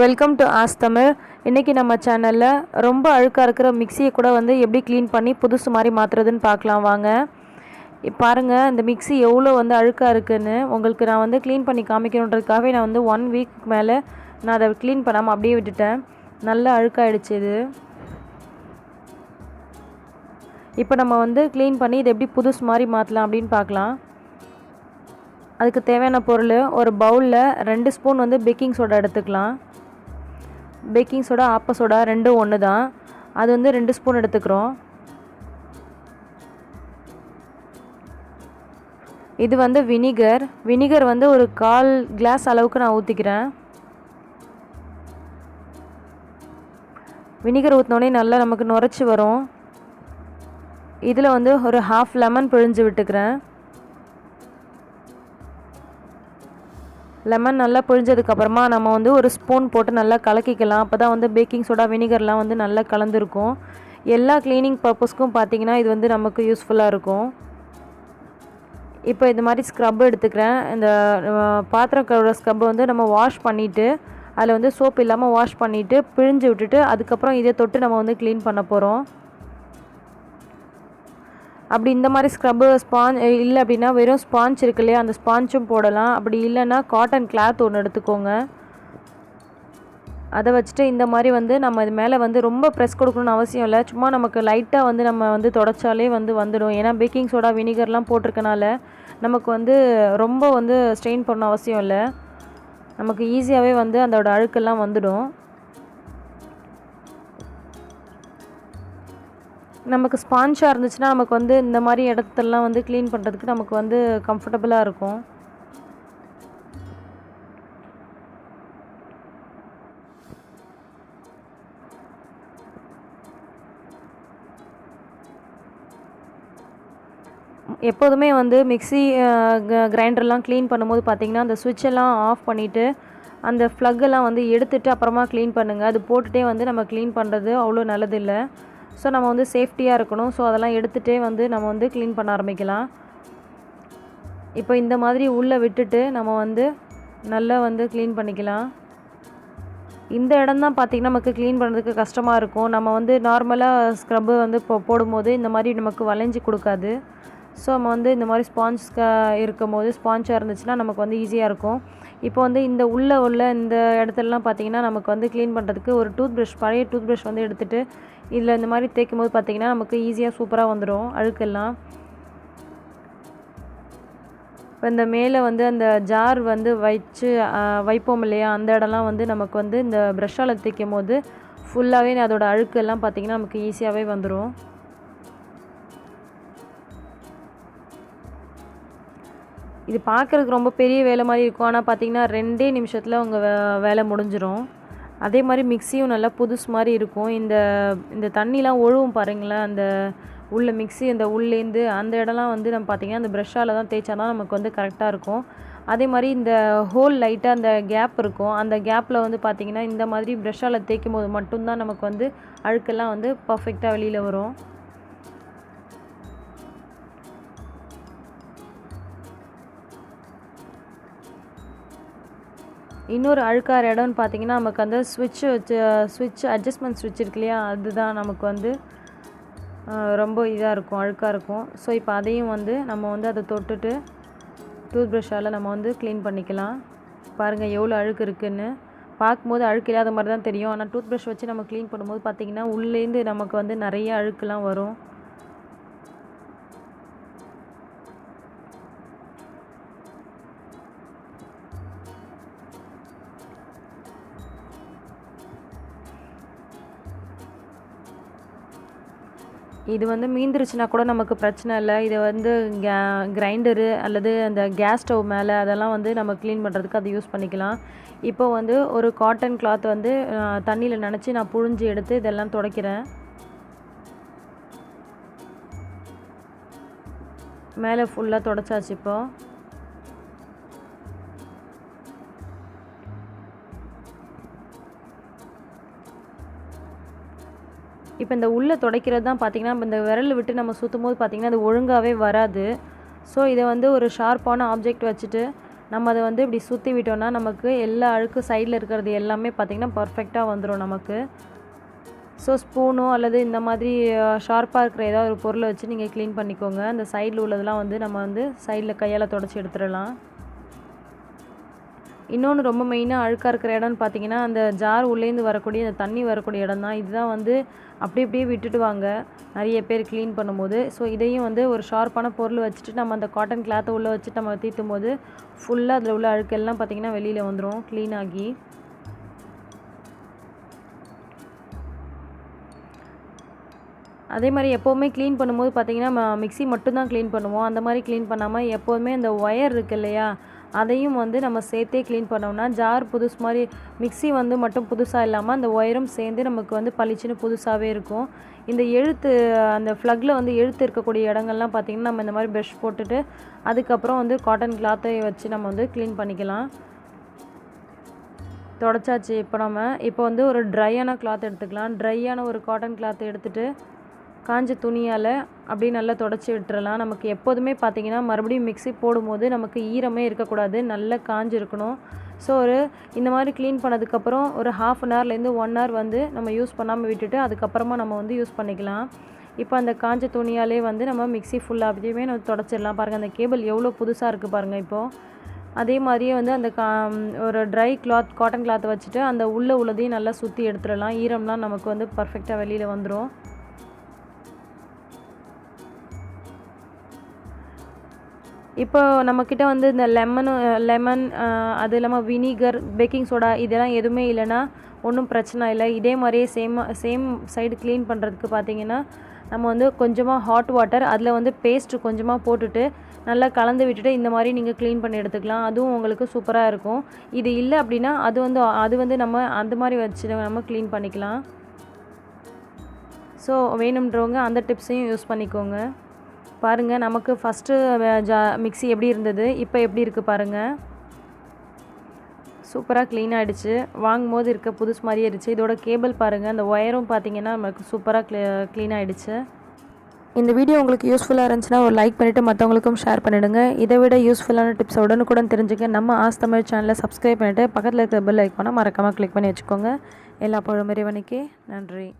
Welcome to as Tamil. இன்றைக்கி நம்ம சேனலில் ரொம்ப அழுக்காக இருக்கிற மிக்சியை கூட வந்து எப்படி க்ளீன் பண்ணி புதுசு மாதிரி மாற்றுறதுன்னு பார்க்கலாம் வாங்க. பாருங்கள், இந்த மிக்சி எவ்வளோ வந்து அழுக்காக இருக்குதுன்னு உங்களுக்கு நான் வந்து க்ளீன் பண்ணி காமிக்கணுன்றதுக்காகவே நான் வந்து 1 வீக் மேலே நான் அதை க்ளீன் பண்ணாமல் அப்படியே விட்டுட்டேன். நல்லா அழுக்காகிடுச்சு இது. இப்போ நம்ம வந்து க்ளீன் பண்ணி இதை எப்படி புதுசு மாதிரி மாற்றலாம் அப்படின்னு பார்க்கலாம். அதுக்கு தேவையான பொருள், ஒரு பவுலில் 2 ஸ்பூன் வந்து பேக்கிங் சோடா எடுத்துக்கலாம். பேக்கிங் சோடா ஆப்ப சோடா ரெண்டும் ஒன்று தான். அது வந்து 2 ஸ்பூன் எடுத்துக்கிறோம். இது வந்து வினிகர் வந்து ஒரு 1/4 கிளாஸ் அளவுக்கு நான் ஊற்றிக்கிறேன். வினிகர் ஊற்றினோடனே நல்லா நமக்கு நுரைச்சி வரும். இதில் வந்து ஒரு 1/2 லெமன் பிழிஞ்சு விட்டுக்கிறேன். லெமன் நல்லா பிழிஞ்சதுக்கப்புறமா நம்ம வந்து ஒரு ஸ்பூன் போட்டு நல்லா கலக்கிக்கலாம். அப்போ தான் வந்து பேக்கிங் சோடா வினிகர்லாம் வந்து நல்லா கலந்துருக்கும். எல்லா க்ளீனிங் பர்பஸ்க்கும் பார்த்திங்கன்னா இது வந்து நமக்கு யூஸ்ஃபுல்லாக இருக்கும். இப்போ இது மாதிரி ஸ்க்ரப் எடுத்துக்கிறேன். இந்த பாத்திரம் கழுவுற ஸ்க்ரப்பை வந்து நம்ம வாஷ் பண்ணிவிட்டு அதில் வந்து சோப் இல்லாமல் வாஷ் பண்ணிவிட்டு பிழிஞ்சு விட்டுட்டு அதுக்கப்புறம் இதை தொட்டு நம்ம வந்து க்ளீன் பண்ண போகிறோம். அப்படி இந்த மாதிரி ஸ்க்ரப்பு இல்லை அப்படின்னா வெறும் ஸ்பாஞ்ச் இருக்கு இல்லையா, அந்த ஸ்பாஞ்சும் போடலாம். அப்படி இல்லைன்னா காட்டன் கிளாத் ஒன்று எடுத்துக்கோங்க. அதை வச்சுட்டு இந்த மாதிரி வந்து நம்ம இது மேலே வந்து ரொம்ப ப்ரெஸ் கொடுக்கணும்னு அவசியம் இல்லை. சும்மா நமக்கு லைட்டாக வந்து நம்ம வந்து தொடச்சாலே வந்துடும். ஏன்னா பேக்கிங் சோடா வினிகர்லாம் போட்டிருக்கனால நமக்கு வந்து ரொம்ப வந்து ஸ்ட்ரெயின் பண்ண அவசியம் இல்லை. நமக்கு ஈஸியாகவே வந்து அதோட அழுக்கெல்லாம் வந்துடும். நமக்கு ஸ்பான்ஷாக இருந்துச்சுன்னா நமக்கு வந்து இந்த மாதிரி இடத்தெல்லாம் வந்து க்ளீன் பண்ணுறதுக்கு நமக்கு வந்து கம்ஃபர்டபுளாக இருக்கும். எப்போதுமே வந்து மிக்ஸி கிரைண்டர்லாம் க்ளீன் பண்ணும்போது பார்த்திங்கன்னா அந்த சுவிட்செல்லாம் ஆஃப் பண்ணிவிட்டு அந்த ஃப்ளக்கெல்லாம் வந்து எடுத்துகிட்டு அப்புறமா க்ளீன் பண்ணுங்கள். அது போட்டுகிட்டே வந்து நம்ம க்ளீன் பண்ணுறது அவ்வளோ நல்லதில்லை. ஸோ நம்ம வந்து சேஃப்டியாக இருக்கணும். ஸோ அதெல்லாம் எடுத்துகிட்டே வந்து நம்ம வந்து க்ளீன் பண்ண ஆரம்பிக்கலாம். இப்போ இந்த மாதிரி உள்ளே விட்டுட்டு நம்ம வந்து நல்லா வந்து க்ளீன் பண்ணிக்கலாம். இந்த இடம் தான் பார்த்திங்கன்னா நமக்கு க்ளீன் பண்ணுறதுக்கு கஷ்டமாக இருக்கும். நம்ம வந்து நார்மலாக ஸ்க்ரப்பு வந்து போடும்போது இந்த மாதிரி நமக்கு வளைஞ்சி கொடுக்காது. ஸோ நம்ம வந்து இந்த மாதிரி இருக்கும்போது ஸ்பாஞ்சாக இருந்துச்சுன்னா நமக்கு வந்து ஈஸியாக இருக்கும். இப்போ வந்து இந்த உள்ள இந்த இடத்துலலாம் பார்த்திங்கன்னா நமக்கு வந்து க்ளீன் பண்ணுறதுக்கு ஒரு பழைய டூத் ப்ரஷ் வந்து எடுத்துகிட்டு இதில் இந்த மாதிரி தேய்க்கும் போது பார்த்திங்கன்னா நமக்கு ஈஸியாக சூப்பராக வந்துடும் அழுக்கெல்லாம். இப்போ இந்த மேலே வந்து அந்த ஜார் வந்து வைப்போம் இல்லையா, அந்த இடம்லாம் வந்து நமக்கு வந்து இந்த ப்ரஷ்ஷால் தேய்க்கும் போது ஃபுல்லாகவே அதோட அழுக்கெல்லாம் பார்த்திங்கன்னா நமக்கு ஈஸியாகவே வந்துடும். இது பார்க்குறதுக்கு ரொம்ப பெரிய வேலை மாதிரி இருக்கும். ஆனால் பார்த்திங்கன்னா 2 நிமிஷத்தில் உங்கள் வேலை முடிஞ்சிடும். அதே மாதிரி மிக்சியும் நல்லா புதுசு மாதிரி இருக்கும். இந்த தண்ணிலாம் ஒழுவும் பாருங்களேன், அந்த உள்ள மிக்சி அந்த உள்ளேருந்து அந்த இடம்லாம் வந்து நம்ம பார்த்திங்கன்னா அந்த ப்ரஷ்ஷால் தான் தேய்ச்சா தான் நமக்கு வந்து கரெக்டாக இருக்கும். அதே மாதிரி இந்த ஹோல் லைட்டாக அந்த கேப் இருக்கும். அந்த கேப்பில் வந்து பார்த்திங்கன்னா இந்த மாதிரி ப்ரஷ்ஷால் தேய்க்கும் போது மட்டும்தான் நமக்கு வந்து அழுக்கெல்லாம் வந்து பர்ஃபெக்டாக வெளியில் வரும். இன்னொரு அழுக்கார இடம்னு பார்த்திங்கன்னா நமக்கு அந்த ஸ்விட்ச் அட்ஜஸ்ட்மெண்ட் ஸ்விட்ச் இருக்கு இல்லையா, அதுதான் நமக்கு வந்து ரொம்ப இதாக இருக்கும், அழுக்காக இருக்கும். ஸோ இப்போ அதையும் வந்து நம்ம வந்து அதை தொட்டுட்டு டூத் ப்ரஷ்ஷால் நம்ம வந்து க்ளீன் பண்ணிக்கலாம். பாருங்கள் எவ்வளோ அழுக்கு இருக்குதுன்னு. பார்க்கும்போது அழுக்கு இல்லாத மாதிரி தான் தெரியும். ஆனால் டூத் ப்ரஷ் வச்சு நம்ம க்ளீன் பண்ணும்போது பார்த்திங்கன்னா உள்ளேருந்து நமக்கு வந்து நிறைய அழுக்குலாம் வரும். இது வந்து மீந்துருச்சுன்னா கூட நமக்கு பிரச்சனை இல்லை. இதை வந்து கிரைண்டரு அல்லது அந்த கேஸ் ஸ்டவ் மேலே அதெல்லாம் வந்து நம்ம க்ளீன் பண்ணுறதுக்கு அதை யூஸ் பண்ணிக்கலாம். இப்போ வந்து ஒரு காட்டன் கிளாத் வந்து தண்ணியில் நனைச்சி நான் புழிஞ்சு எடுத்து இதெல்லாம் துடைக்கிறேன். மேலே ஃபுல்லாக துடைச்சாச்சு. இப்போ இந்த உள்ளே துடைக்கிறது தான் பார்த்திங்கன்னா இந்த விரல் விட்டு நம்ம சுற்றும் போது பார்த்திங்கன்னா அது ஒழுங்காகவே வராது. ஸோ இதை வந்து ஒரு ஷார்ப்பான ஆப்ஜெக்ட் வச்சுட்டு நம்ம அதை வந்து இப்படி சுற்றி விட்டோம்னா நமக்கு எல்லா அழுக்கு சைடில் இருக்கிறது எல்லாமே பார்த்திங்கன்னா பர்ஃபெக்டாக வந்துடும் நமக்கு. ஸோ ஸ்பூனோ அல்லது இந்த மாதிரி ஷார்ப்பாக இருக்கிற ஏதாவது ஒரு பொருளை வச்சு நீங்கள் க்ளீன் பண்ணிக்கோங்க. அந்த சைடில் உள்ளதெல்லாம் வந்து நம்ம வந்து சைடில் கையால் தொடச்சி எடுத்துடலாம். இன்னொன்று ரொம்ப மெயினாக அழுக்காக இருக்கிற இடம்னு பார்த்தீங்கன்னா அந்த ஜார் உள்ளேருந்து வரக்கூடிய அந்த தண்ணி வரக்கூடிய இடம் தான். இதுதான் வந்து அப்படியே விட்டுடுவாங்க நிறைய பேர் க்ளீன் பண்ணும்போது. ஸோ இதையும் வந்து ஒரு ஷார்ப்பான பொருள் வச்சுட்டு நம்ம அந்த காட்டன் கிளாத்தை உள்ளே வச்சுட்டு நம்ம தீர்த்தும் போது ஃபுல்லாக அதில் உள்ள அழுக்கெல்லாம் பார்த்திங்கன்னா வெளியில் வந்துடும் க்ளீன் ஆகி. அதே மாதிரி எப்போவுமே க்ளீன் பண்ணும்போது பார்த்திங்கன்னா மிக்ஸி மட்டும்தான் க்ளீன் பண்ணுவோம். அந்த மாதிரி க்ளீன் பண்ணாமல் எப்போதுமே அந்த ஒயர் இருக்குது இல்லையா, அதையும் வந்து நம்ம சேர்த்தே க்ளீன் பண்ணோம்னா ஜார் புதுசு மாதிரி மிக்ஸி வந்து மட்டும் புதுசாக இல்லாமல் அந்த ஒயரும் சேர்ந்து நமக்கு வந்து பளிச்சுன்னு புதுசாகவே இருக்கும். இந்த எழுத்து அந்த ஃப்ளக்கில் வந்து எழுத்து இருக்கக்கூடிய இடங்கள்லாம் பார்த்திங்கன்னா நம்ம இந்த மாதிரி ப்ரஷ் போட்டுட்டு அதுக்கப்புறம் வந்து காட்டன் கிளாத்தை வச்சு நம்ம வந்து க்ளீன் பண்ணிக்கலாம். தொடச்சாச்சு. இப்போ வந்து ஒரு ட்ரையான கிளாத் எடுத்துக்கலாம். ட்ரையான ஒரு காட்டன் கிளாத்தை எடுத்துகிட்டு காஞ்ச துணியால் அப்படியே நல்லா தொடச்சி விட்டுறலாம். நமக்கு எப்போதுமே பார்த்திங்கன்னா மறுபடியும் மிக்ஸி போடும்போது நமக்கு ஈரமே இருக்கக்கூடாது, நல்லா காஞ்சு இருக்கணும். ஸோ இந்த மாதிரி க்ளீன் பண்ணதுக்கப்புறம் ஒரு 1/2 ஹவர்லேருந்து 1 ஹவர் வந்து நம்ம யூஸ் பண்ணாமல் விட்டுட்டு அதுக்கப்புறமா நம்ம வந்து யூஸ் பண்ணிக்கலாம். இப்போ அந்த காஞ்ச துணியாலே வந்து நம்ம மிக்ஸி ஃபுல்லாக அப்படியே நம்ம தொடச்சிடலாம். பாருங்கள் அந்த கேபிள் எவ்வளோ புதுசாக இருக்குது பாருங்கள். இப்போது அதே மாதிரியே வந்து அந்த ஒரு ட்ரை கிளாத் காட்டன் கிளாத்தை வச்சுட்டு அந்த உள்ளதையும் நல்லா சுற்றி எடுத்துடலாம். ஈரம்லாம் நமக்கு வந்து பர்ஃபெக்டாக வெளியில் வந்துடும். இப்போ நம்மக்கிட்ட வந்து இந்த லெமன் அது இல்லாமல் வினிகர், பேக்கிங் சோடா இதெல்லாம் எதுவுமே இல்லைன்னா ஒன்றும் பிரச்சனை இல்லை. இதே மாதிரியே சேம் சைடு க்ளீன் பண்ணுறதுக்கு பார்த்திங்கன்னா நம்ம வந்து கொஞ்சமாக ஹாட் வாட்டர் அதில் வந்து பேஸ்ட்டு கொஞ்சமாக போட்டுட்டு நல்லா கலந்து விட்டுட்டு இந்த மாதிரி நீங்கள் க்ளீன் பண்ணி எடுத்துக்கலாம். அதுவும் உங்களுக்கு சூப்பராக இருக்கும். இது இல்லை அப்படின்னா அது வந்து நம்ம அந்த மாதிரி வச்சு நம்ம க்ளீன் பண்ணிக்கலாம். ஸோ வேணுன்றவங்க அந்த டிப்ஸையும் யூஸ் பண்ணிக்கோங்க. பாருங்கள் நமக்கு ஃபஸ்ட்டு மிக்ஸி எப்படி இருந்தது, இப்போ எப்படி இருக்குது பாருங்கள். சூப்பராக க்ளீன் ஆகிடுச்சு. வாங்கும்போது இருக்க புதுசு மாதிரியே இருந்துச்சு. இதோட கேபிள் பாருங்கள், அந்த ஒயரும் பார்த்திங்கன்னா நமக்கு சூப்பராக க்ளீன் ஆகிடுச்சு. இந்த வீடியோ உங்களுக்கு யூஸ்ஃபுல்லாக இருந்துச்சுன்னா ஒரு லைக் பண்ணிவிட்டு மற்றவங்களுக்கும் ஷேர் பண்ணிவிடுங்க. இதை விட யூஸ்ஃபுல்லான டிப்ஸ் உடனுக்குடன் தெரிஞ்சுக்க நம்ம ஆஸ் தமிழ் சேனலை சப்ஸ்கிரைப் பண்ணிவிட்டு பக்கத்தில் இருக்கிற பெல் ஐக்கானை மறக்காமல் கிளிக் பண்ணி வச்சுக்கோங்க. எல்லா புகழும் இறைவனுக்கே. நன்றி.